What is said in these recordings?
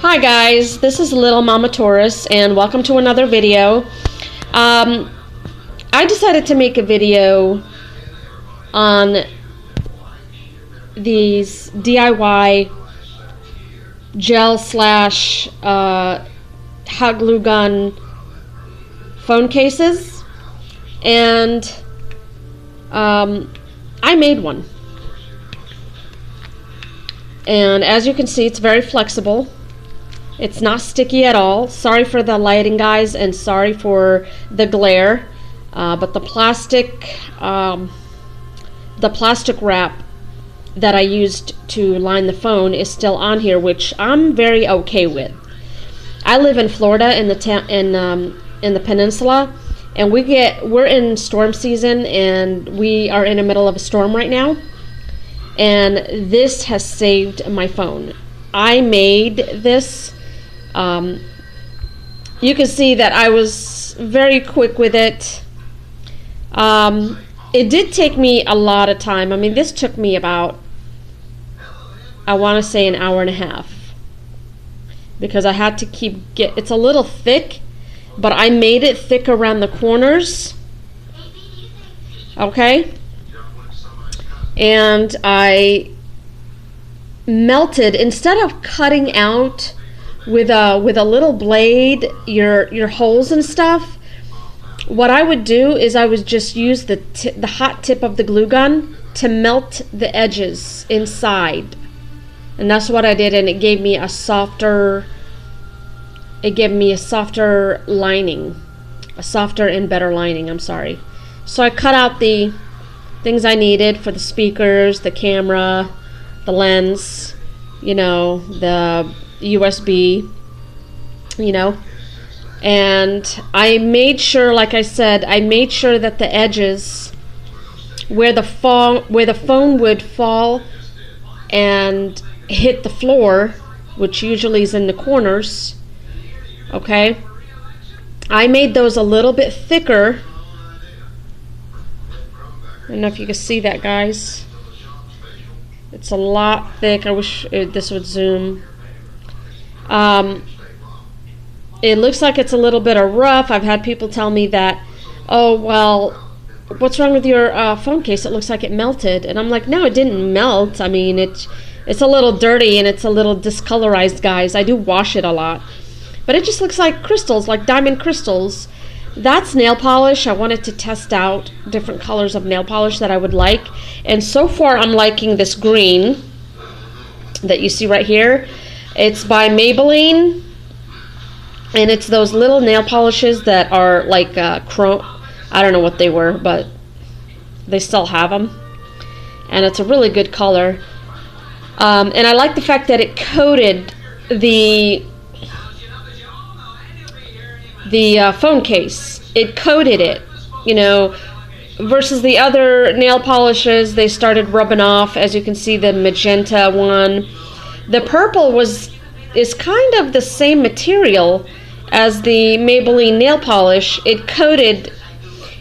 Hi guys, this is Little Mama Taurus and welcome to another video. I decided to make a video on these DIY gel slash hot glue gun phone cases, and I made one, and as you can see, it's very flexible. It's not sticky at all. Sorry for the lighting, guys, and sorry for the glare, but the plastic wrap that I used to line the phone is still on here, which I'm very okay with. I live in Florida in the peninsula, and we're in storm season, and we are in the middle of a storm right now, and this has saved my phone. I made this. You can see that I was very quick with it. It did take me a lot of time. I mean, this took me about, I want to say, an hour and a half, because I had to it's a little thick, but I made it thick around the corners. Okay? And I melted, instead of cutting out with a little blade your holes and stuff, what I would do is I would just use the hot tip of the glue gun to melt the edges inside, and that's what I did, and it gave me a softer lining, a softer and better lining, I'm sorry. So I cut out the things I needed for the speakers, the camera, the lens, the USB, and I made sure, like I said, I made sure that the edges where the phone would fall and hit the floor, which usually is in the corners, okay, I made those a little bit thicker. I don't know if you can see that, guys. It's a lot thick. I wish this would zoom. It looks like it's a little bit of rough. I've had people tell me that, oh, well, what's wrong with your phone case? It looks like it melted. And I'm like, no, it didn't melt. I mean, it's a little dirty and it's a little discolorized, guys. I do wash it a lot. But it just looks like crystals, like diamond crystals. That's nail polish. I wanted to test out different colors of nail polish that I would like. And so far, I'm liking this green that you see right here. It's by Maybelline. And it's those little nail polishes that are like chrome. I don't know what they were, but they still have them. And it's a really good color. And I like the fact that it coated the phone case. It coated it, versus the other nail polishes, they started rubbing off. As you can see, the magenta one. The purple is kind of the same material as the Maybelline nail polish. It coated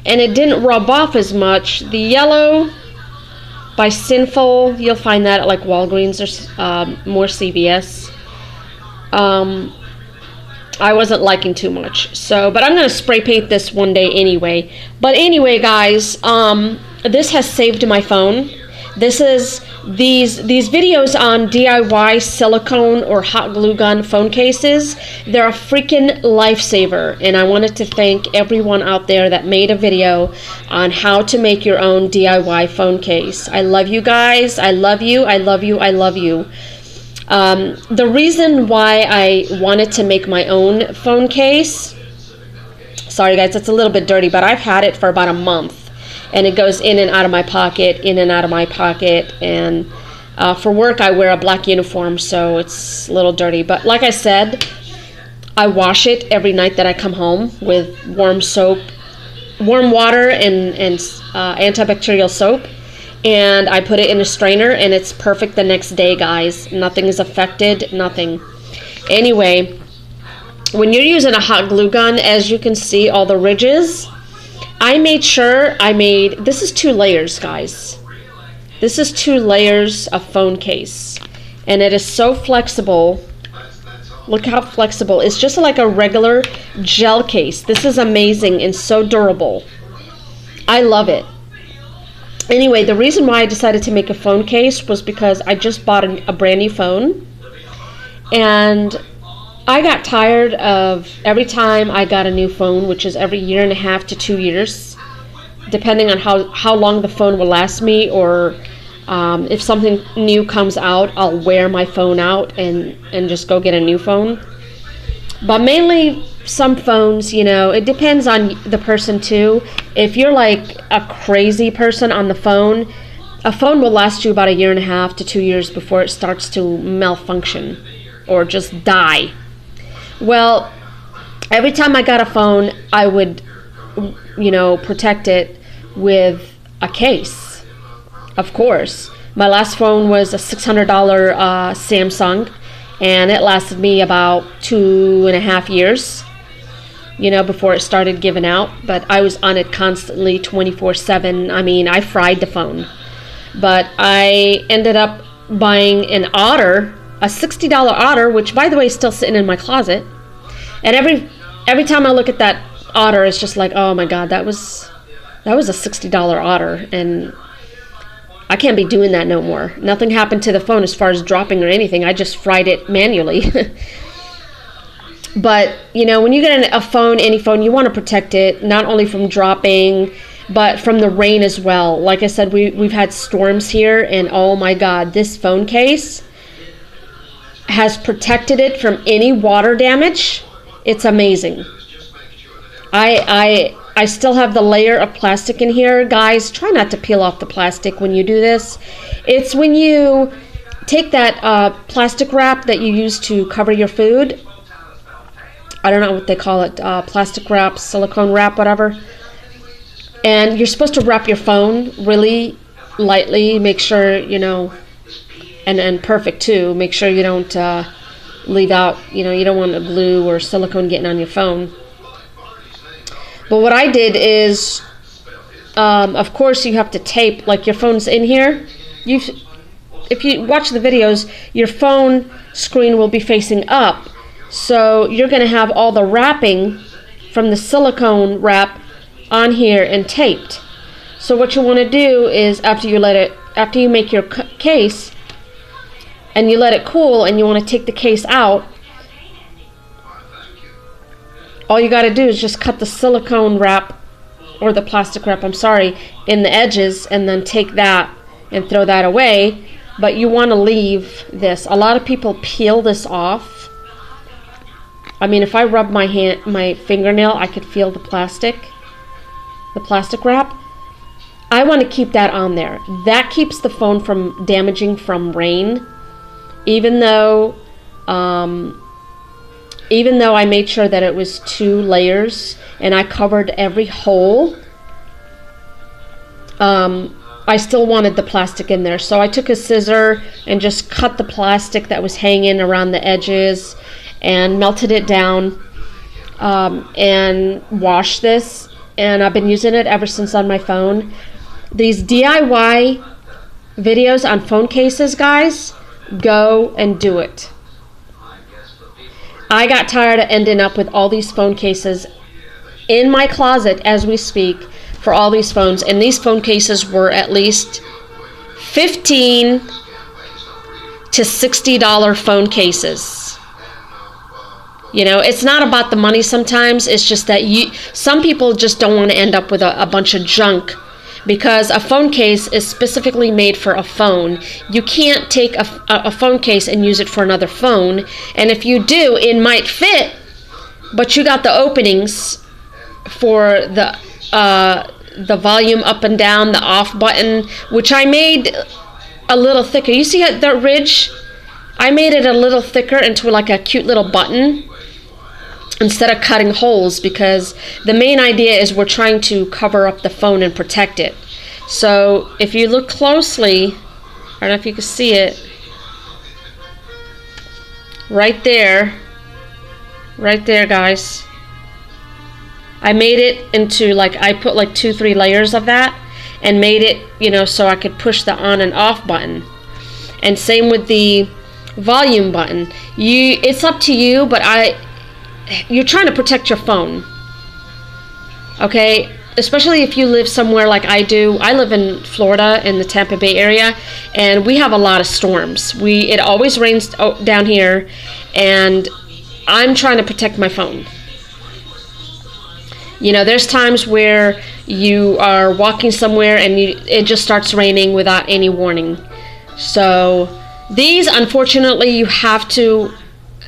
and it didn't rub off as much. The yellow by Sinful, you'll find that at like Walgreens or more CVS. I wasn't liking too much, but I'm gonna spray paint this one day anyway. But anyway, guys, this has saved my phone. This is these videos on DIY silicone or hot glue gun phone cases. They're a freaking lifesaver, and I wanted to thank everyone out there that made a video on how to make your own DIY phone case. I love you guys. I love you. I love you. I love you. The reason why I wanted to make my own phone case, sorry guys, it's a little bit dirty, but I've had it for about a month. And it goes in and out of my pocket, in and out of my pocket. And for work, I wear a black uniform, so it's a little dirty. But like I said, I wash it every night that I come home with warm soap, warm water, and antibacterial soap. And I put it in a strainer, and it's perfect the next day, guys. Nothing is affected, nothing. Anyway, when you're using a hot glue gun, as you can see, all the ridges, this is 2 layers, guys. This is 2 layers of phone case, and it is so flexible Look how flexible. It's just like a regular gel case. This is amazing and so durable. I love it. Anyway, the reason why I decided to make a phone case was because I just bought a brand new phone. And I got tired of every time I got a new phone, which is every 1.5 to 2 years, depending on how long the phone will last me, or if something new comes out, I'll wear my phone out and just go get a new phone. But mainly some phones, you know, it depends on the person too. If you're like a crazy person on the phone, a phone will last you about 1.5 to 2 years before it starts to malfunction or just die. Well, every time I got a phone, I would, you know, protect it with a case. Of course. My last phone was a $600 Samsung, and it lasted me about 2.5 years, you know, before it started giving out. But I was on it constantly, 24/7. I mean, I fried the phone. But I ended up buying an Otter, a $60 Otter, which, by the way, is still sitting in my closet. And every time I look at that Otter, it's just like, oh my God, that was a $60 Otter, and I can't be doing that no more. Nothing happened to the phone as far as dropping or anything. I just fried it manually. But, you know, when you get a phone, any phone, you want to protect it, not only from dropping, but from the rain as well. Like I said, we've had storms here, and oh my God, this phone case has protected it from any water damage. It's amazing. I still have the layer of plastic in here. Guys, try not to peel off the plastic when you do this. It's when you take that plastic wrap that you use to cover your food. I don't know what they call it, plastic wrap, silicone wrap, whatever. And you're supposed to wrap your phone really lightly, make sure, you know, and perfect too. Make sure you don't leave out, you know, you don't want a glue or silicone getting on your phone. But what I did is, of course, you have to tape, like your phone's in here. If you watch the videos, your phone screen will be facing up. So you're going to have all the wrapping from the silicone wrap on here and taped. So what you want to do is after you make your case and you let it cool and you want to take the case out, all you got to do is just cut the silicone wrap, or the plastic wrap, I'm sorry, in the edges, and then take that and throw that away. But you want to leave this. A lot of people peel this off. I mean, if I rub my fingernail, I could feel the plastic wrap. I want to keep that on there. That keeps the phone from damaging from rain, even though I made sure that it was 2 layers and I covered every hole. I still wanted the plastic in there, so I took a scissor and just cut the plastic that was hanging around the edges and melted it down, and washed this, and I've been using it ever since on my phone. These DIY videos on phone cases, guys, go and do it. I got tired of ending up with all these phone cases in my closet as we speak for all these phones, and these phone cases were at least $15 to $60 phone cases. You know, it's not about the money sometimes, it's just that some people just don't want to end up with a bunch of junk, because a phone case is specifically made for a phone. You can't take a phone case and use it for another phone, and if you do, it might fit, but you got the openings for the volume up and down, the off button, which I made a little thicker. You see that ridge? I made it a little thicker into like a cute little button instead of cutting holes, because the main idea is we're trying to cover up the phone and protect it. So if you look closely, I don't know if you can see it, right there guys, I made it into like, I put like 2-3 layers of that and made it, you know, so I could push the on and off button. And same with the volume button. It's up to you, but you're trying to protect your phone. Okay? Especially if you live somewhere like I do. I live in Florida, in the Tampa Bay area, and we have a lot of storms. It always rains down here, and I'm trying to protect my phone. You know, there's times where you are walking somewhere and it just starts raining without any warning. So these, unfortunately, you have to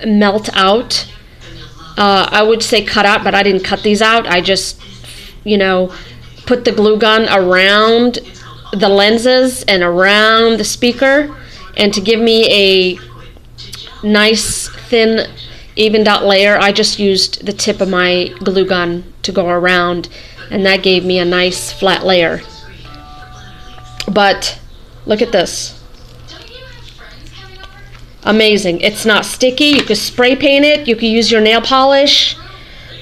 melt out. I would say cut out, but I didn't cut these out. I just, you know, put the glue gun around the lenses and around the speaker, and to give me a nice thin evened out layer, I just used the tip of my glue gun to go around, and that gave me a nice flat layer. But look at this. Amazing. It's not sticky. You could spray paint it. You could use your nail polish.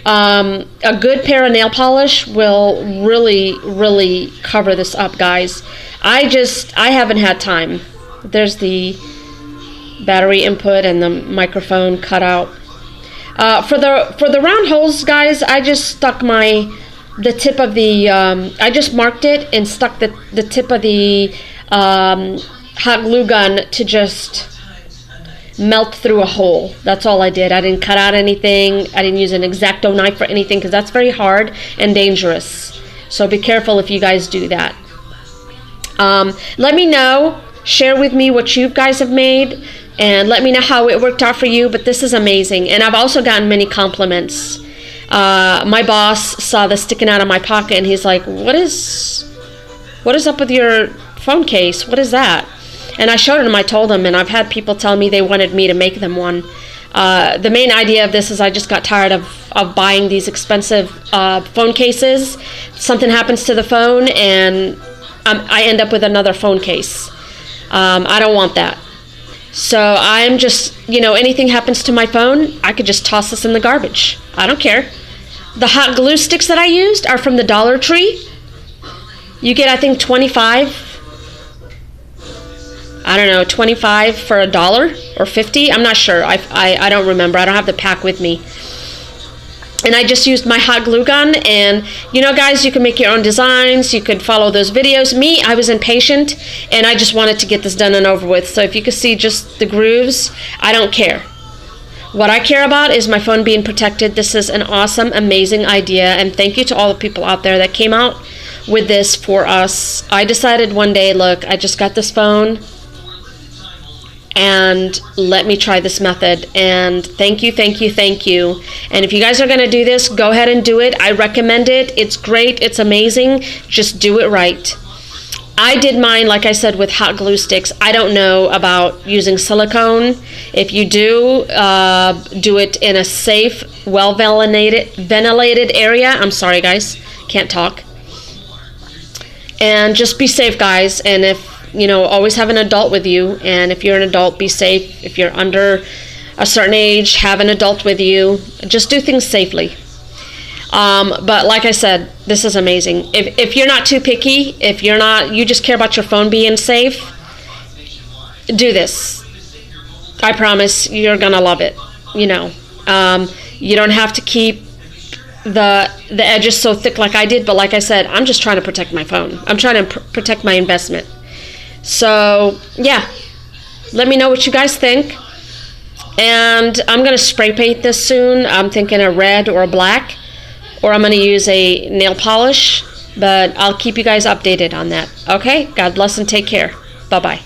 A good pair of nail polish will really cover this up, guys. I haven't had time. There's the battery input and the microphone cutout. For the round holes, guys, I just stuck the tip of the I just marked it and stuck the tip of the hot glue gun to just melt through a hole. That's all I did. I didn't cut out anything. I didn't use an X-Acto knife for anything, because that's very hard and dangerous. So be careful if you guys do that. Let me know. Share with me what you guys have made, and let me know how it worked out for you. But this is amazing, and I've also gotten many compliments. My boss saw this sticking out of my pocket, and he's like, what is up with your phone case? What is that? And I showed him, I told him, and I've had people tell me they wanted me to make them one. The main idea of this is I just got tired of buying these expensive phone cases. Something happens to the phone, and I end up with another phone case. I don't want that. So I'm just, anything happens to my phone, I could just toss this in the garbage. I don't care. The hot glue sticks that I used are from the Dollar Tree. You get, I think, 25. I don't know, 25 for $1 or 50. I'm not sure. I don't remember. I don't have the pack with me. And I just used my hot glue gun. And, guys, you can make your own designs. You could follow those videos. Me, I was impatient, and I just wanted to get this done and over with. So if you could see just the grooves, I don't care. What I care about is my phone being protected. This is an awesome, amazing idea. And thank you to all the people out there that came out with this for us. I decided one day, look, I just got this phone, and let me try this method. And thank you. And if you guys are going to do this, go ahead and do it. I recommend it. It's great. It's amazing. Just do it right. I did mine, like I said, with hot glue sticks. I don't know about using silicone. If you do it in a safe, ventilated area. I'm sorry, guys. Can't talk. And just be safe, guys. And if always have an adult with you. And if you're an adult, be safe. If you're under a certain age, have an adult with you. Just do things safely. But like I said, this is amazing. If you're not too picky, you just care about your phone being safe, do this. I promise you're gonna love it. You don't have to keep the edges so thick like I did. But like I said, I'm just trying to protect my phone. I'm trying to protect my investment. So, yeah, let me know what you guys think. And I'm going to spray paint this soon. I'm thinking a red or a black, or I'm going to use a nail polish, but I'll keep you guys updated on that. Okay, God bless and take care. Bye-bye.